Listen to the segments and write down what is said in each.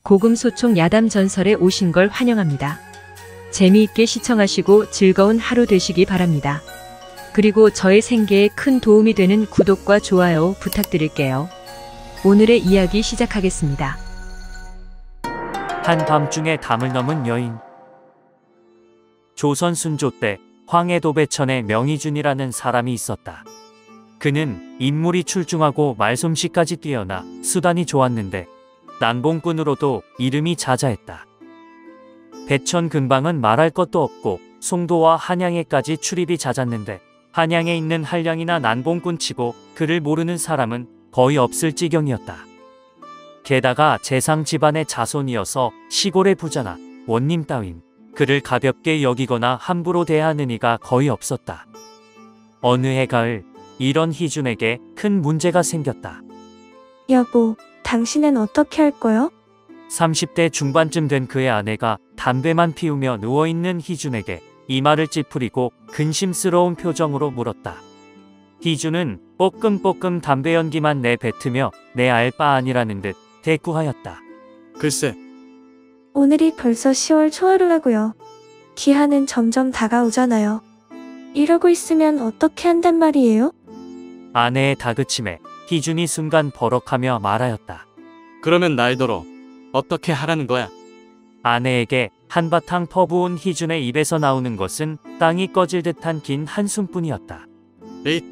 고금소총 야담 전설에 오신 걸 환영합니다. 재미있게 시청하시고 즐거운 하루 되시기 바랍니다. 그리고 저의 생계에 큰 도움이 되는 구독과 좋아요 부탁드릴게요. 오늘의 이야기 시작하겠습니다. 한밤중에 담을 넘은 여인. 조선 순조 때 황해도배천에 명의준이라는 사람이 있었다. 그는 인물이 출중하고 말솜씨까지 뛰어나 수단이 좋았는데 난봉꾼으로도 이름이 자자했다. 배천 근방은 말할 것도 없고 송도와 한양에까지 출입이 잦았는데 한양에 있는 한량이나 난봉꾼치고 그를 모르는 사람은 거의 없을 지경이었다. 게다가 재상 집안의 자손이어서 시골의 부자나 원님 따윈 그를 가볍게 여기거나 함부로 대하는 이가 거의 없었다. 어느 해 가을 이런 희준에게 큰 문제가 생겼다. 여보, 당신은 어떻게 할 거요? 30대 중반쯤 된 그의 아내가 담배만 피우며 누워있는 희준에게 이마를 찌푸리고 근심스러운 표정으로 물었다. 희준은 뽀끔뽀끔 담배 연기만 내뱉으며 내 알 바 아니라는 듯 대꾸하였다. 글쎄, 오늘이 벌써 10월 초하루라고요. 기한은 점점 다가오잖아요. 이러고 있으면 어떻게 한단 말이에요? 아내의 다그침에 희준이 순간 버럭하며 말하였다. 그러면 날더러 어떻게 하라는 거야? 아내에게 한바탕 퍼부은 희준의 입에서 나오는 것은 땅이 꺼질 듯한 긴 한숨뿐이었다. 에잇!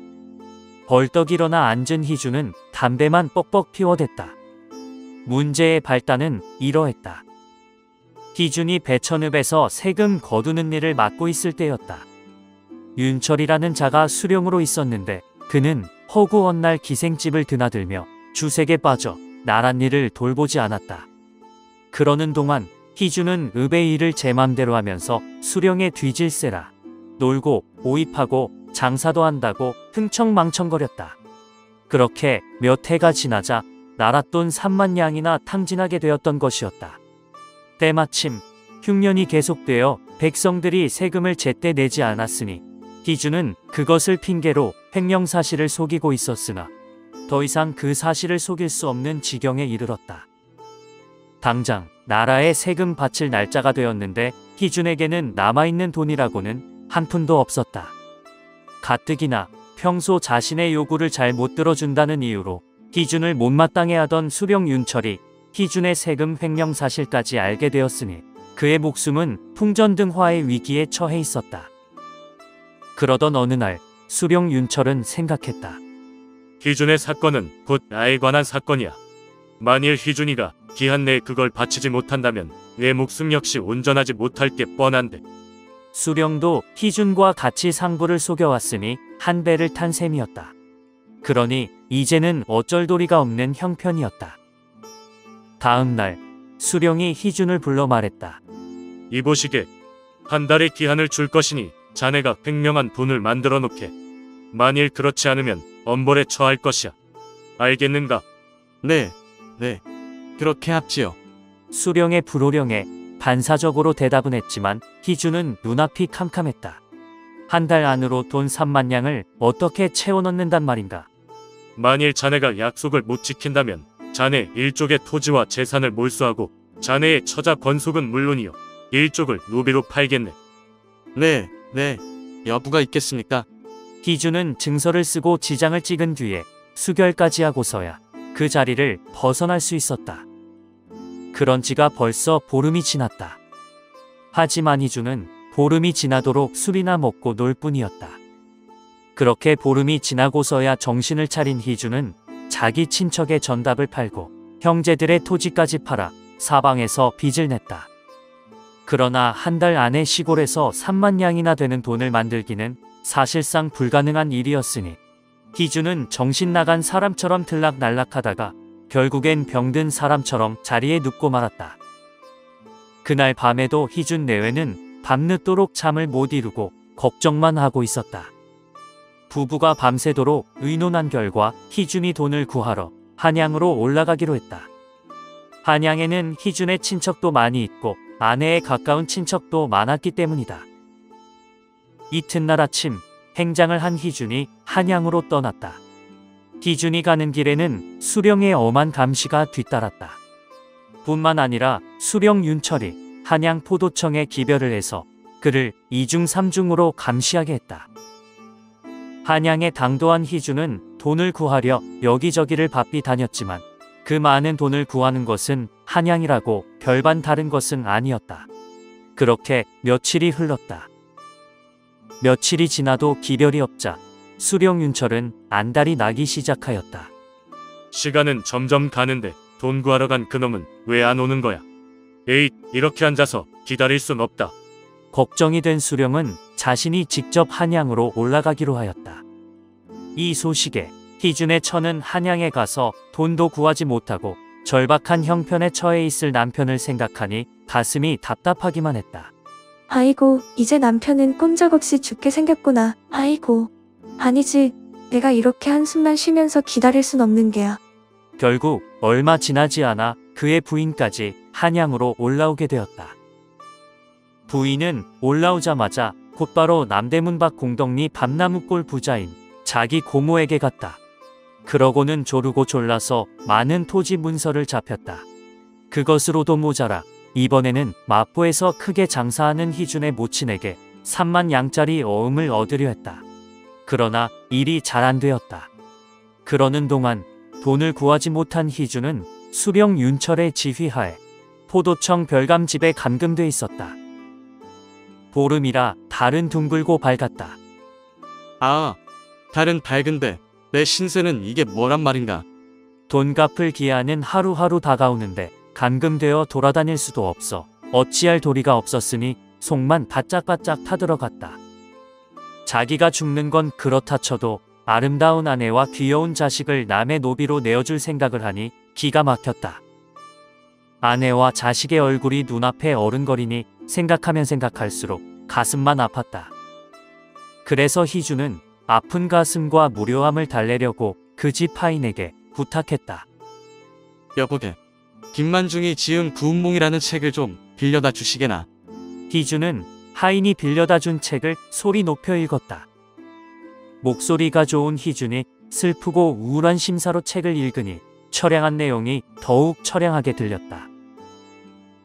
벌떡 일어나 앉은 희준은 담배만 뻑뻑 피워댔다. 문제의 발단은 이러했다. 희준이 배천읍에서 세금 거두는 일을 맡고 있을 때였다. 윤철이라는 자가 수령으로 있었는데 그는 허구 어느 날 기생집을 드나들며 주색에 빠져 나란 일을 돌보지 않았다. 그러는 동안 희준은 읍의 일을 제 맘대로 하면서 수령에 뒤질세라 놀고 오입하고 장사도 한다고 흥청망청거렸다. 그렇게 몇 해가 지나자 나랏돈 3만 양이나 탕진하게 되었던 것이었다. 때마침 흉년이 계속되어 백성들이 세금을 제때 내지 않았으니 희준은 그것을 핑계로 횡령사실을 속이고 있었으나 더 이상 그 사실을 속일 수 없는 지경에 이르렀다. 당장 나라에 세금 바칠 날짜가 되었는데 희준에게는 남아있는 돈이라고는 한 푼도 없었다. 가뜩이나 평소 자신의 요구를 잘 못 들어준다는 이유로 희준을 못마땅해 하던 수령 윤철이 희준의 세금 횡령 사실까지 알게 되었으니 그의 목숨은 풍전등화의 위기에 처해 있었다. 그러던 어느 날 수령 윤철은 생각했다. 희준의 사건은 곧 나에 관한 사건이야. 만일 희준이가 기한 내에 그걸 바치지 못한다면 내 목숨 역시 온전하지 못할 게 뻔한데. 수령도 희준과 같이 상부를 속여왔으니 한 배를 탄 셈이었다. 그러니 이제는 어쩔 도리가 없는 형편이었다. 다음 날 수령이 희준을 불러 말했다. 이보시게, 한 달의 기한을 줄 것이니 자네가 횡령한 돈을 만들어 놓게. 만일 그렇지 않으면 엄벌에 처할 것이야. 알겠는가? 네, 그렇게 합지요. 수령의 불호령에 반사적으로 대답은 했지만 희준은 눈앞이 캄캄했다. 한 달 안으로 돈 3만 양을 어떻게 채워넣는단 말인가? 만일 자네가 약속을 못 지킨다면 자네 일족의 토지와 재산을 몰수하고 자네의 처자 권속은 물론이요 일족을 노비로 팔겠네. 네, 여부가 있겠습니까? 희준은 증서를 쓰고 지장을 찍은 뒤에 수결까지 하고서야 그 자리를 벗어날 수 있었다. 그런 지가 벌써 보름이 지났다. 하지만 희준은 보름이 지나도록 술이나 먹고 놀 뿐이었다. 그렇게 보름이 지나고서야 정신을 차린 희준은 자기 친척의 전답을 팔고 형제들의 토지까지 팔아 사방에서 빚을 냈다. 그러나 한 달 안에 시골에서 3만 양이나 되는 돈을 만들기는 사실상 불가능한 일이었으니 희준은 정신 나간 사람처럼 들락날락하다가 결국엔 병든 사람처럼 자리에 눕고 말았다. 그날 밤에도 희준 내외는 밤늦도록 잠을 못 이루고 걱정만 하고 있었다. 부부가 밤새도록 의논한 결과 희준이 돈을 구하러 한양으로 올라가기로 했다. 한양에는 희준의 친척도 많이 있고 아내에 가까운 친척도 많았기 때문이다. 이튿날 아침 행장을 한 희준이 한양으로 떠났다. 희준이 가는 길에는 수령의 엄한 감시가 뒤따랐다. 뿐만 아니라 수령 윤철이 한양 포도청에 기별을 해서 그를 2중 3중으로 감시하게 했다. 한양에 당도한 희주는 돈을 구하려 여기저기를 바삐 다녔지만 그 많은 돈을 구하는 것은 한양이라고 별반 다른 것은 아니었다. 그렇게 며칠이 흘렀다. 며칠이 지나도 기별이 없자 수령 윤철은 안달이 나기 시작하였다. 시간은 점점 가는데 돈 구하러 간 그놈은 왜 안 오는 거야? 에잇, 이렇게 앉아서 기다릴 순 없다. 걱정이 된 수령은 자신이 직접 한양으로 올라가기로 하였다. 이 소식에 희준의 처는 한양에 가서 돈도 구하지 못하고 절박한 형편에 처해 있을 남편을 생각하니 가슴이 답답하기만 했다. 아이고, 이제 남편은 꼼짝없이 죽게 생겼구나. 아이고. 아니지. 내가 이렇게 한숨만 쉬면서 기다릴 순 없는 게야. 결국 얼마 지나지 않아 그의 부인까지 한양으로 올라오게 되었다. 부인은 올라오자마자 곧바로 남대문 밖 공덕리 밤나무골 부자인 자기 고모에게 갔다. 그러고는 조르고 졸라서 많은 토지 문서를 잡혔다. 그것으로도 모자라 이번에는 마포에서 크게 장사하는 희준의 모친에게 3만 양짜리 어음을 얻으려 했다. 그러나 일이 잘 안 되었다. 그러는 동안 돈을 구하지 못한 희준은 수령 윤철의 지휘하에 포도청 별감집에 감금돼 있었다. 보름이라 달은 둥글고 밝았다. 아, 달은 밝은데 내 신세는 이게 뭐란 말인가? 돈 갚을 기한은 하루하루 다가오는데 감금되어 돌아다닐 수도 없어 어찌할 도리가 없었으니 속만 바짝바짝 타들어갔다. 자기가 죽는 건 그렇다 쳐도 아름다운 아내와 귀여운 자식을 남의 노비로 내어줄 생각을 하니 기가 막혔다. 아내와 자식의 얼굴이 눈앞에 어른거리니 생각하면 생각할수록 가슴만 아팠다. 그래서 희주는 아픈 가슴과 무료함을 달래려고 그 집 하인에게 부탁했다. 여보게, 김만중이 지은 구운몽이라는 책을 좀 빌려다 주시게나. 희주는 하인이 빌려다 준 책을 소리 높여 읽었다. 목소리가 좋은 희준이 슬프고 우울한 심사로 책을 읽으니 처량한 내용이 더욱 처량하게 들렸다.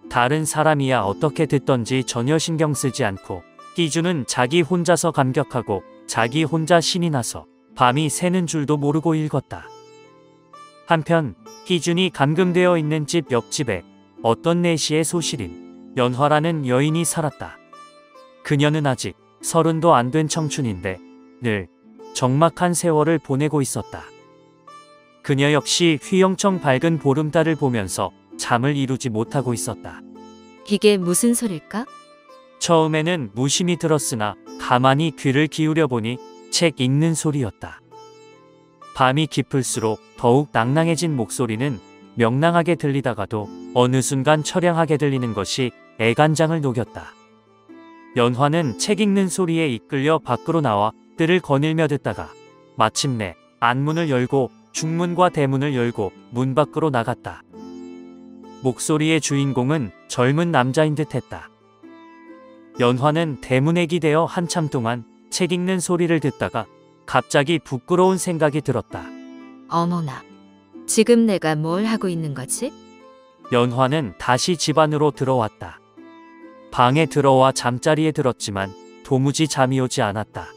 다른 사람이야 어떻게 듣던지 전혀 신경 쓰지 않고 희준은 자기 혼자서 감격하고 자기 혼자 신이 나서 밤이 새는 줄도 모르고 읽었다. 한편 희준이 감금되어 있는 집 옆집에 어떤 내시의 소실인 연화라는 여인이 살았다. 그녀는 아직 30도 안 된 청춘인데 늘 적막한 세월을 보내고 있었다. 그녀 역시 휘영청 밝은 보름달을 보면서 잠을 이루지 못하고 있었다. 이게 무슨 소릴까? 처음에는 무심히 들었으나 가만히 귀를 기울여 보니 책 읽는 소리였다. 밤이 깊을수록 더욱 낭낭해진 목소리는 명랑하게 들리다가도 어느 순간 처량하게 들리는 것이 애간장을 녹였다. 연화는 책 읽는 소리에 이끌려 밖으로 나와 뜰을 거닐며 듣다가 마침내 안문을 열고 중문과 대문을 열고 문 밖으로 나갔다. 목소리의 주인공은 젊은 남자인 듯했다. 연화는 대문에 기대어 한참 동안 책 읽는 소리를 듣다가 갑자기 부끄러운 생각이 들었다. 어머나, 지금 내가 뭘 하고 있는 거지? 연화는 다시 집 안으로 들어왔다. 방에 들어와 잠자리에 들었지만 도무지 잠이 오지 않았다.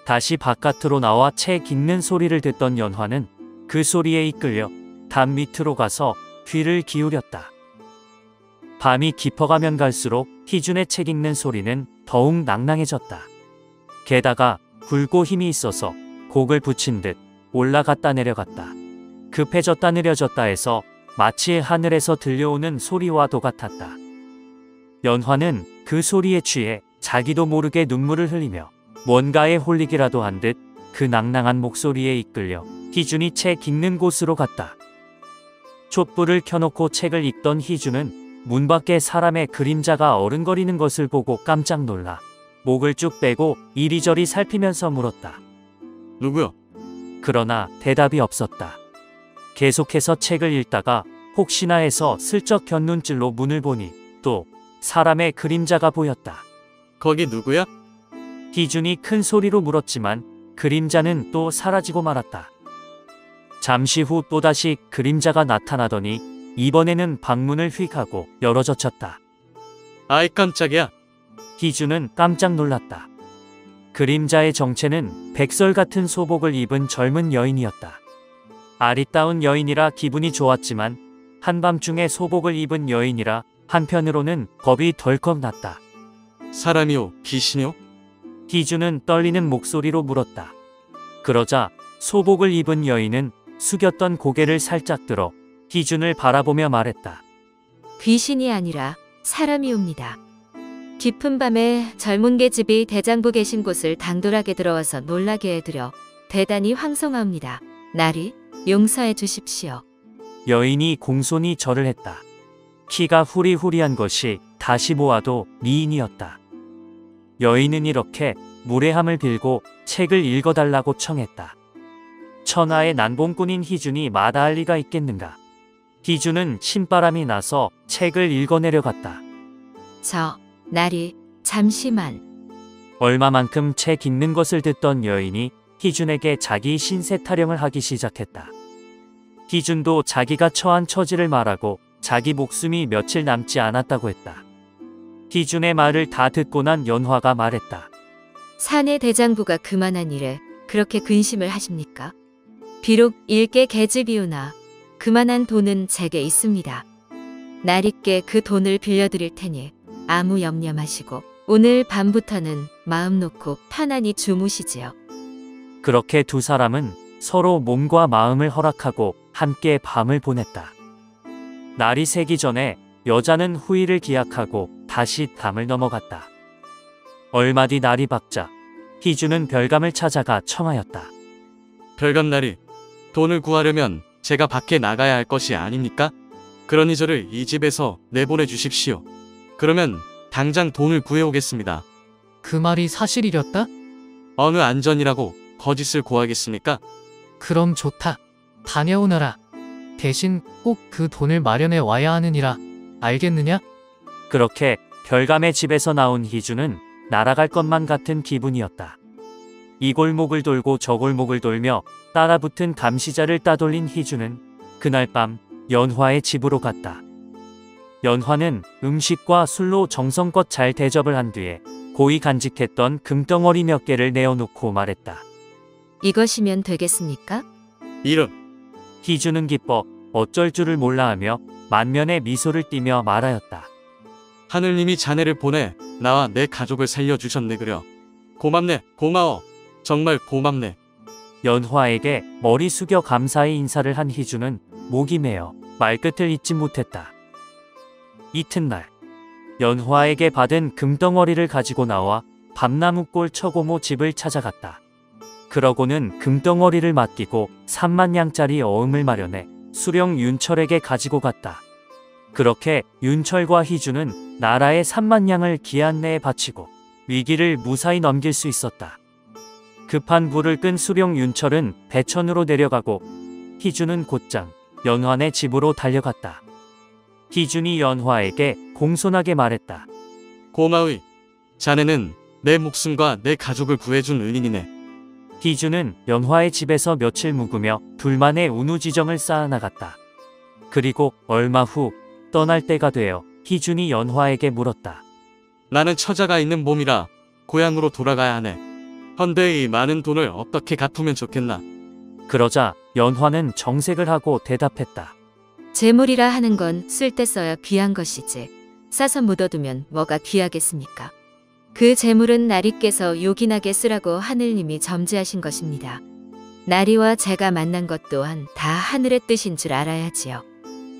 다시 바깥으로 나와 책 읽는 소리를 듣던 연화는 그 소리에 이끌려 담 밑으로 가서 귀를 기울였다. 밤이 깊어가면 갈수록 희준의 책 읽는 소리는 더욱 낭낭해졌다. 게다가 굵고 힘이 있어서 곡을 붙인 듯 올라갔다 내려갔다. 급해졌다 느려졌다 해서 마치 하늘에서 들려오는 소리와도 같았다. 연화는 그 소리에 취해 자기도 모르게 눈물을 흘리며 뭔가에 홀리기라도 한 듯 그 낭낭한 목소리에 이끌려 희준이 책 읽는 곳으로 갔다. 촛불을 켜놓고 책을 읽던 희준은 문 밖에 사람의 그림자가 어른거리는 것을 보고 깜짝 놀라 목을 쭉 빼고 이리저리 살피면서 물었다. 누구요? 그러나 대답이 없었다. 계속해서 책을 읽다가 혹시나 해서 슬쩍 곁눈질로 문을 보니 또 사람의 그림자가 보였다. 거기 누구야? 희준이 큰 소리로 물었지만 그림자는 또 사라지고 말았다. 잠시 후 또다시 그림자가 나타나더니 이번에는 방문을 휙 하고 열어젖혔다. 아이 깜짝이야. 희주는 깜짝 놀랐다. 그림자의 정체는 백설 같은 소복을 입은 젊은 여인이었다. 아리따운 여인이라 기분이 좋았지만 한밤중에 소복을 입은 여인이라 한편으로는 겁이 덜컥 났다. 사람이요, 귀신이요? 희주는 떨리는 목소리로 물었다. 그러자 소복을 입은 여인은 숙였던 고개를 살짝 들어 희준을 바라보며 말했다. 귀신이 아니라 사람이옵니다. 깊은 밤에 젊은 계집이 대장부 계신 곳을 당돌하게 들어와서 놀라게 해드려 대단히 황송하옵니다. 나리, 용서해 주십시오. 여인이 공손히 절을 했다. 키가 후리후리한 것이 다시 보아도 미인이었다. 여인은 이렇게 무례함을 빌고 책을 읽어달라고 청했다. 천하의 난봉꾼인 희준이 마다할 리가 있겠는가. 희준은 신바람이 나서 책을 읽어내려갔다. 나리, 잠시만. 얼마만큼 책 읽는 것을 듣던 여인이 희준에게 자기 신세 타령을 하기 시작했다. 희준도 자기가 처한 처지를 말하고 자기 목숨이 며칠 남지 않았다고 했다. 희준의 말을 다 듣고 난 연화가 말했다. 사내 대장부가 그만한 일에 그렇게 근심을 하십니까? 비록 일개 계집이오나 그만한 돈은 제게 있습니다. 나리께 그 돈을 빌려드릴 테니 아무 염려 마시고 오늘 밤부터는 마음 놓고 편안히 주무시지요. 그렇게 두 사람은 서로 몸과 마음을 허락하고 함께 밤을 보냈다. 날이 새기 전에 여자는 후일을 기약하고 다시 담을 넘어갔다. 얼마 뒤 날이 밝자 희주는 별감을 찾아가 청하였다. 별감나리, 돈을 구하려면 제가 밖에 나가야 할 것이 아닙니까? 그러니 저를 이 집에서 내보내 주십시오. 그러면 당장 돈을 구해오겠습니다. 그 말이 사실이렸다? 어느 안전이라고 거짓을 고하겠습니까? 그럼 좋다. 다녀오너라. 대신 꼭 그 돈을 마련해 와야 하느니라. 알겠느냐? 그렇게 별감의 집에서 나온 희주는 날아갈 것만 같은 기분이었다. 이 골목을 돌고 저 골목을 돌며 따라붙은 감시자를 따돌린 희주는 그날 밤 연화의 집으로 갔다. 연화는 음식과 술로 정성껏 잘 대접을 한 뒤에 고이 간직했던 금덩어리 몇 개를 내어놓고 말했다. 이것이면 되겠습니까? 이름, 희주는 기뻐 어쩔 줄을 몰라하며 만면에 미소를 띠며 말하였다. 하늘님이 자네를 보내 나와 내 가족을 살려주셨네 그려. 고맙네, 고마워. 정말 고맙네. 연화에게 머리 숙여 감사의 인사를 한 희주는 목이 메어 말끝을 잇지 못했다. 이튿날 연화에게 받은 금덩어리를 가지고 나와 밤나무골 처고모 집을 찾아갔다. 그러고는 금덩어리를 맡기고 3만냥짜리 어음을 마련해 수령 윤철에게 가지고 갔다. 그렇게 윤철과 희주는 나라의 3만냥을 기한 내에 바치고 위기를 무사히 넘길 수 있었다. 급한 불을 끈 수령 윤철은 배천으로 내려가고 희주는 곧장 연화네 집으로 달려갔다. 희준이 연화에게 공손하게 말했다. 고마위. 자네는 내 목숨과 내 가족을 구해준 은인이네. 희준은 연화의 집에서 며칠 묵으며 둘만의 운우지정을 쌓아나갔다. 그리고 얼마 후 떠날 때가 되어 희준이 연화에게 물었다. 나는 처자가 있는 몸이라 고향으로 돌아가야 하네. 헌데 이 많은 돈을 어떻게 갚으면 좋겠나? 그러자 연화는 정색을 하고 대답했다. 재물이라 하는 건 쓸 때 써야 귀한 것이지. 싸서 묻어두면 뭐가 귀하겠습니까? 그 재물은 나리께서 요긴하게 쓰라고 하늘님이 점지하신 것입니다. 나리와 제가 만난 것 또한 다 하늘의 뜻인 줄 알아야지요.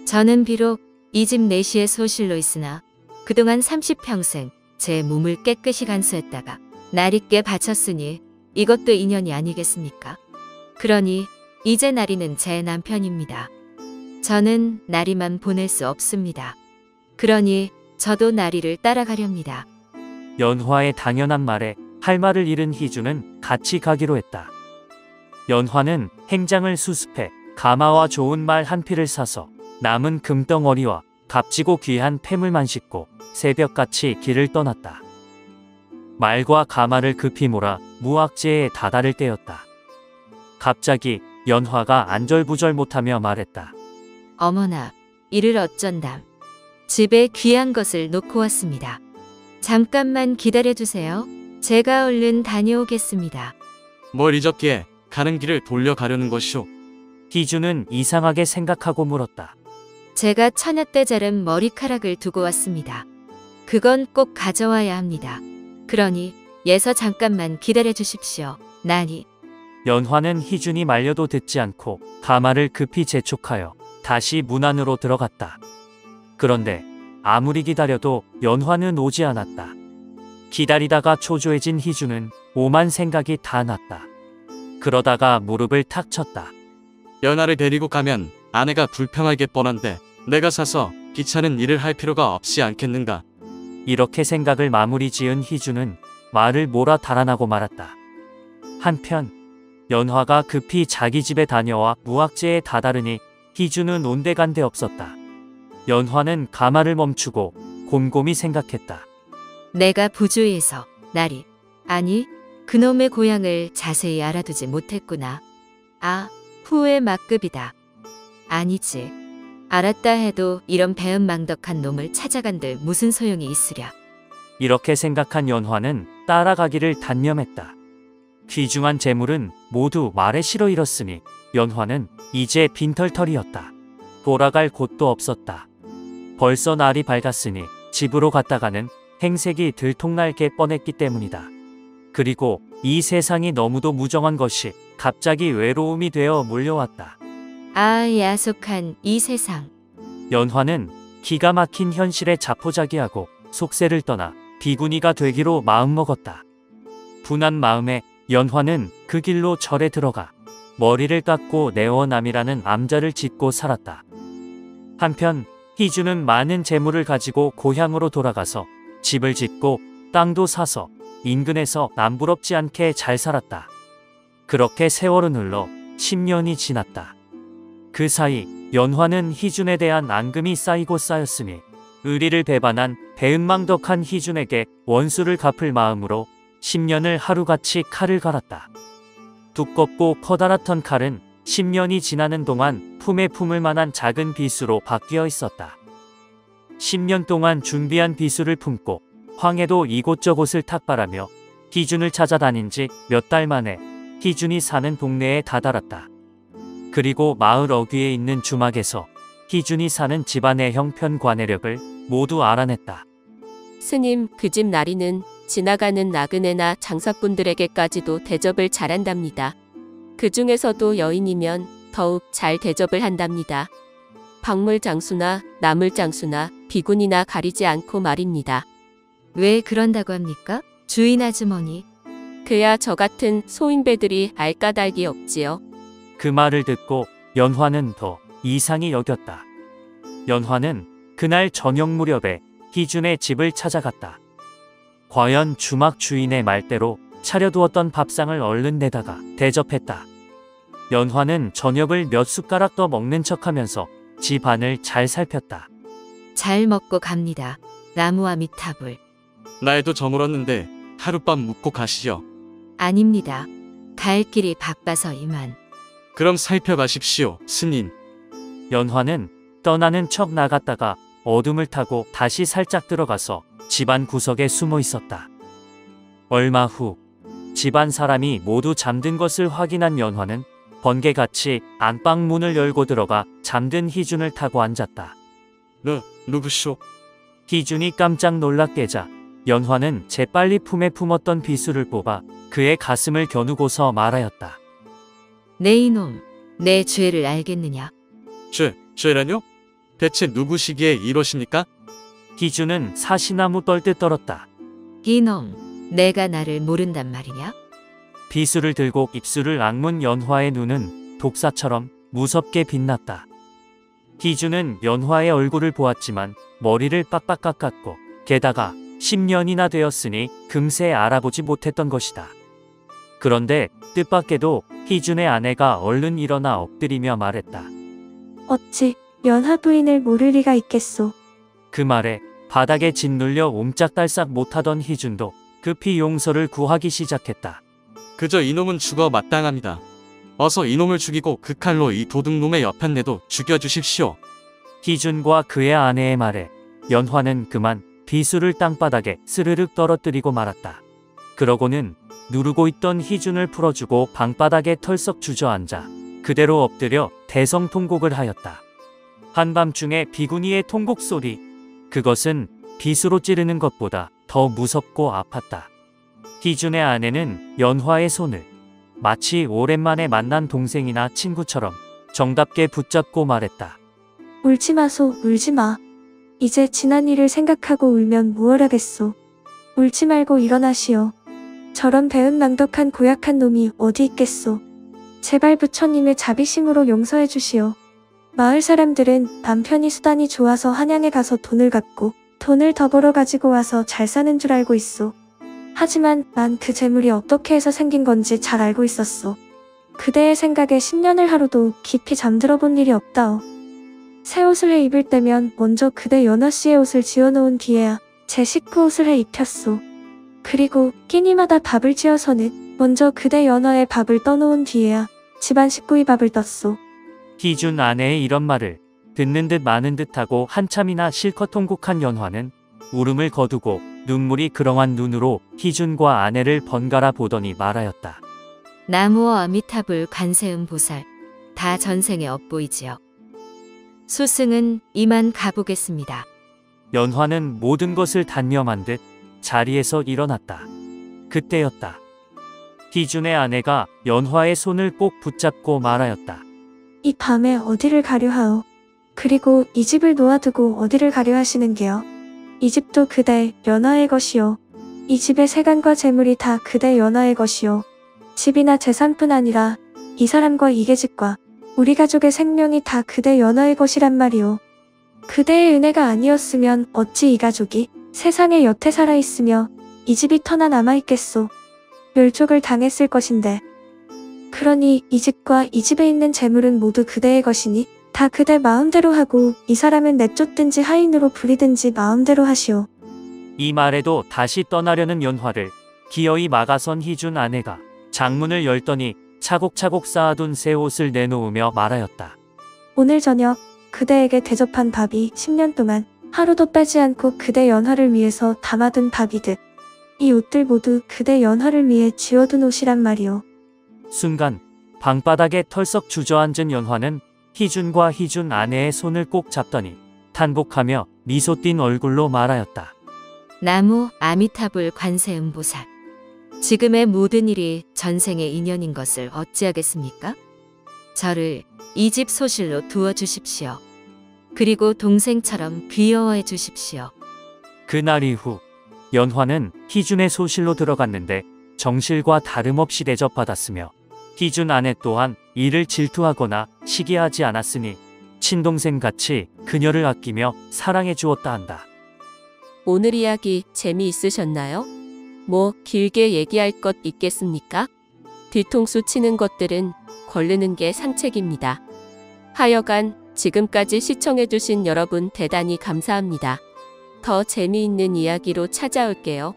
저는 비록 이 집 내시의 소실로 있으나 그동안 30평생 제 몸을 깨끗이 간수했다가 나리께 바쳤으니 이것도 인연이 아니겠습니까? 그러니 이제 나리는 제 남편입니다. 저는 나리만 보낼 수 없습니다. 그러니 저도 나리를 따라가렵니다. 연화의 당연한 말에 할 말을 잃은 희주는 같이 가기로 했다. 연화는 행장을 수습해 가마와 좋은 말 한 필을 사서 남은 금덩어리와 값지고 귀한 폐물만 싣고 새벽같이 길을 떠났다. 말과 가마를 급히 몰아 무악재에 다다를 때였다. 갑자기 연화가 안절부절 못하며 말했다. 어머나, 이를 어쩐담. 집에 귀한 것을 놓고 왔습니다. 잠깐만 기다려주세요. 제가 얼른 다녀오겠습니다. 뭘 잊었기에 가는 길을 돌려가려는 것이오. 희주는 이상하게 생각하고 물었다. 제가 처녀 때 자른 머리카락을 두고 왔습니다. 그건 꼭 가져와야 합니다. 그러니 예서 잠깐만 기다려 주십시오. 나니. 연화는 희준이 말려도 듣지 않고 가마를 급히 재촉하여 다시 문 안으로 들어갔다. 그런데 아무리 기다려도 연화는 오지 않았다. 기다리다가 초조해진 희준은 오만 생각이 다 났다. 그러다가 무릎을 탁 쳤다. 연하를 데리고 가면 아내가 불평할 게 뻔한데 내가 사서 귀찮은 일을 할 필요가 없지 않겠는가. 이렇게 생각을 마무리 지은 희준은 말을 몰아 달아나고 말았다. 한편 연화가 급히 자기 집에 다녀와 무학재에 다다르니 희준은 온데간데 없었다. 연화는 가마를 멈추고 곰곰이 생각했다. 내가 부주의해서 나리, 아니 그놈의 고향을 자세히 알아두지 못했구나. 아, 후회 막급이다. 아니지. 알았다 해도 이런 배은망덕한 놈을 찾아간들 무슨 소용이 있으랴. 이렇게 생각한 연화는 따라가기를 단념했다. 귀중한 재물은 모두 말에 실어 잃었으니 연화는 이제 빈털털이었다. 돌아갈 곳도 없었다. 벌써 날이 밝았으니 집으로 갔다가는 행색이 들통날게 뻔했기 때문이다. 그리고 이 세상이 너무도 무정한 것이 갑자기 외로움이 되어 몰려왔다. 아, 야속한 이 세상. 연화는 기가 막힌 현실에 자포자기하고 속세를 떠나 비구니가 되기로 마음먹었다. 분한 마음에 연화는 그 길로 절에 들어가 머리를 깎고 내원암이라는 암자를 짓고 살았다. 한편 희주는 많은 재물을 가지고 고향으로 돌아가서 집을 짓고 땅도 사서 인근에서 남부럽지 않게 잘 살았다. 그렇게 세월은 흘러 10년이 지났다. 그 사이 연화는 희준에 대한 앙금이 쌓이고 쌓였으니 의리를 배반한 배은망덕한 희준에게 원수를 갚을 마음으로 10년을 하루같이 칼을 갈았다. 두껍고 커다랗던 칼은 10년이 지나는 동안 품에 품을 만한 작은 비수로 바뀌어 있었다. 10년 동안 준비한 비수를 품고 황해도 이곳저곳을 탁발하며 희준을 찾아다닌 지 몇 달 만에 희준이 사는 동네에 다다랐다. 그리고 마을 어귀에 있는 주막에서 희준이 사는 집안의 형편 관해력을 모두 알아냈다. 스님, 그 집 나리는 지나가는 나그네나 장사꾼들에게까지도 대접을 잘한답니다. 그 중에서도 여인이면 더욱 잘 대접을 한답니다. 박물장수나 나물장수나 비군이나 가리지 않고 말입니다. 왜 그런다고 합니까? 주인 아주머니. 그야 저 같은 소인배들이 알 까닭이 없지요. 그 말을 듣고 연화는 더 이상히 여겼다. 연화는 그날 저녁 무렵에 희준의 집을 찾아갔다. 과연 주막 주인의 말대로 차려두었던 밥상을 얼른 내다가 대접했다. 연화는 저녁을 몇 숟가락 더 먹는 척하면서 집 안을 잘 살폈다. 잘 먹고 갑니다. 나무아미타불. 날도 저물었는데 하룻밤 묵고 가시죠. 아닙니다. 갈 길이 바빠서 이만. 그럼 살펴가십시오, 스님. 연화는 떠나는 척 나갔다가 어둠을 타고 다시 살짝 들어가서 집안 구석에 숨어 있었다. 얼마 후 집안 사람이 모두 잠든 것을 확인한 연화는 번개같이 안방 문을 열고 들어가 잠든 희준을 타고 앉았다. 누구쇼? 희준이 깜짝 놀라 깨자 연화는 재빨리 품에 품었던 비수를 뽑아 그의 가슴을 겨누고서 말하였다. 내 이놈, 내 죄를 알겠느냐? 죄라뇨? 대체 누구시기에 이러십니까? 희준은 사시나무 떨듯 떨었다. 이놈, 내가 나를 모른단 말이냐? 비수를 들고 입술을 악문 연화의 눈은 독사처럼 무섭게 빛났다. 희준은 연화의 얼굴을 보았지만 머리를 빡빡 깎았고 게다가 10년이나 되었으니 금세 알아보지 못했던 것이다. 그런데 뜻밖에도 희준의 아내가 얼른 일어나 엎드리며 말했다. 어찌 연하 부인을 모를 리가 있겠소. 그 말에 바닥에 짓눌려 옴짝달싹 못하던 희준도 급히 용서를 구하기 시작했다. 그저 이놈은 죽어 마땅합니다. 어서 이놈을 죽이고 그 칼로 이 도둑놈의 옆판내도 죽여주십시오. 희준과 그의 아내의 말에 연화는 그만 비수를 땅바닥에 스르륵 떨어뜨리고 말았다. 그러고는 누르고 있던 희준을 풀어주고 방바닥에 털썩 주저앉아 그대로 엎드려 대성통곡을 하였다. 한밤중에 비구니의 통곡 소리, 그것은 비수로 찌르는 것보다 더 무섭고 아팠다. 희준의 아내는 연화의 손을 마치 오랜만에 만난 동생이나 친구처럼 정답게 붙잡고 말했다. 울지 마소, 울지 마. 이제 지난 일을 생각하고 울면 무얼 하겠소. 울지 말고 일어나시오. 저런 배은망덕한 고약한 놈이 어디 있겠소. 제발 부처님의 자비심으로 용서해 주시오. 마을 사람들은 남편이 수단이 좋아서 한양에 가서 돈을 갚고 돈을 더 벌어 가지고 와서 잘 사는 줄 알고 있소. 하지만 난 그 재물이 어떻게 해서 생긴 건지 잘 알고 있었소. 그대의 생각에 10년을 하루도 깊이 잠들어 본 일이 없다오. 새 옷을 해 입을 때면 먼저 그대 연화씨의 옷을 지어놓은 뒤에야 제 식구 옷을 해 입혔소. 그리고 끼니마다 밥을 지어서는 먼저 그대 연화의 밥을 떠놓은 뒤에야 집안 식구의 밥을 떴소. 희준 아내의 이런 말을 듣는 듯 마는 듯하고 한참이나 실컷 통곡한 연화는 울음을 거두고 눈물이 그렁한 눈으로 희준과 아내를 번갈아 보더니 말하였다. 나무어 아미타불 관세음 보살, 다 전생에 엇보이지요. 소승은 이만 가보겠습니다. 연화는 모든 것을 단념한 듯 자리에서 일어났다. 그때였다. 희준의 아내가 연화의 손을 꼭 붙잡고 말하였다. 이 밤에 어디를 가려 하오. 그리고 이 집을 놓아두고 어디를 가려 하시는게요. 이 집도 그대 연화의 것이요. 이 집의 세간과 재물이 다 그대 연화의 것이요. 집이나 재산뿐 아니라 이 사람과 이 계집과 우리 가족의 생명이 다 그대 연화의 것이란 말이오. 그대의 은혜가 아니었으면 어찌 이 가족이 세상에 여태 살아있으며 이 집이 터나 남아있겠소. 멸족을 당했을 것인데. 그러니 이 집과 이 집에 있는 재물은 모두 그대의 것이니 다 그대 마음대로 하고 이 사람은 내쫓든지 하인으로 부리든지 마음대로 하시오. 이 말에도 다시 떠나려는 연화를 기어이 막아선 희준 아내가 장문을 열더니 차곡차곡 쌓아둔 새 옷을 내놓으며 말하였다. 오늘 저녁 그대에게 대접한 밥이 10년 동안 하루도 빼지 않고 그대 연화를 위해서 담아둔 밥이듯 이 옷들 모두 그대 연화를 위해 지어둔 옷이란 말이오. 순간 방바닥에 털썩 주저앉은 연화는 희준과 희준 아내의 손을 꼭 잡더니 탄복하며 미소 띤 얼굴로 말하였다. 나무 아미타불 관세음 보살, 지금의 모든 일이 전생의 인연인 것을 어찌하겠습니까? 저를 이 집 소실로 두어 주십시오. 그리고 동생처럼 귀여워해 주십시오. 그날 이후 연화는 희준의 소실로 들어갔는데 정실과 다름없이 대접받았으며 희준 아내 또한 이를 질투하거나 시기하지 않았으니 친동생같이 그녀를 아끼며 사랑해 주었다 한다. 오늘 이야기 재미있으셨나요? 뭐 길게 얘기할 것 있겠습니까? 뒤통수 치는 것들은 거르는 게 상책입니다. 하여간 지금까지 시청해주신 여러분 대단히 감사합니다. 더 재미있는 이야기로 찾아올게요.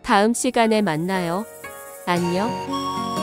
다음 시간에 만나요. 안녕.